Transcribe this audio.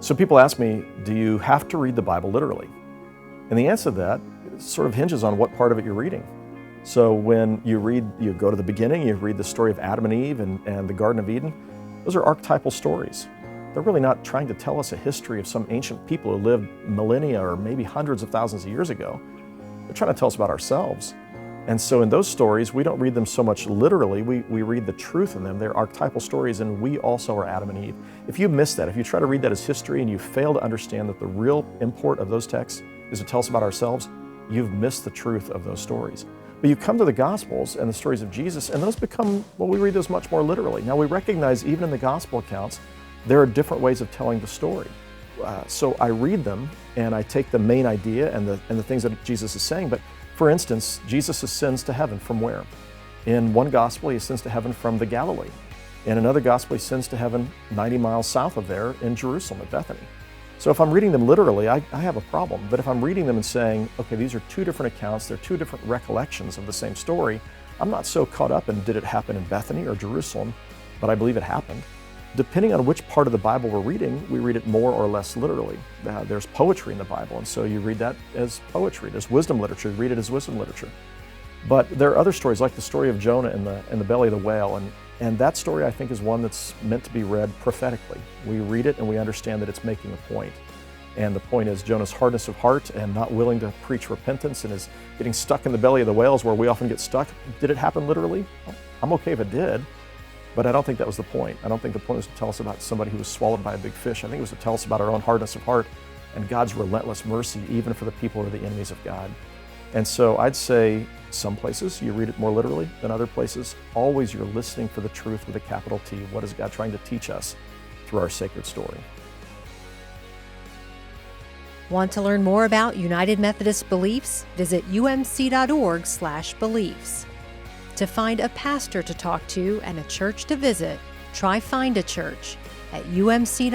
So people ask me, do you have to read the Bible literally? And the answer to that sort of hinges on what part of it you're reading. So when you go to the beginning, you read the story of Adam and Eve and the Garden of Eden. Those are archetypal stories. They're really not trying to tell us a history of some ancient people who lived millennia or maybe hundreds of thousands of years ago. They're trying to tell us about ourselves. And so in those stories, we don't read them so much literally, we read the truth in them. They're archetypal stories, and we also are Adam and Eve. If you miss that, if you try to read that as history and you fail to understand that the real import of those texts is to tell us about ourselves, you've missed the truth of those stories. But you come to the Gospels and the stories of Jesus, and those become, well, we read those much more literally. Now we recognize even in the Gospel accounts, there are different ways of telling the story. So I read them and I take the main idea and the things that Jesus is saying. But for instance, Jesus ascends to heaven from where? In one gospel, he ascends to heaven from the Galilee. In another gospel, he ascends to heaven 90 miles south of there in Jerusalem at Bethany. So if I'm reading them literally, I have a problem. But if I'm reading them and saying, okay, these are two different accounts, they're two different recollections of the same story, I'm not so caught up in did it happen in Bethany or Jerusalem, but I believe it happened. Depending on which part of the Bible we're reading, we read it more or less literally. There's poetry in the Bible, and so you read that as poetry. There's wisdom literature, you read it as wisdom literature. But there are other stories, like the story of Jonah in the belly of the whale, and that story I think is one that's meant to be read prophetically. We read it and we understand that it's making a point. And the point is Jonah's hardness of heart and not willing to preach repentance and is getting stuck in the belly of the whales where we often get stuck. Did it happen literally? I'm okay if it did. But I don't think that was the point. I don't think the point was to tell us about somebody who was swallowed by a big fish. I think it was to tell us about our own hardness of heart and God's relentless mercy, even for the people who are the enemies of God. And so I'd say some places you read it more literally than other places. Always you're listening for the truth with a capital T. What is God trying to teach us through our sacred story? Want to learn more about United Methodist beliefs? Visit umc.org/beliefs. To find a pastor to talk to and a church to visit, try Find a Church at umc.org/FAC.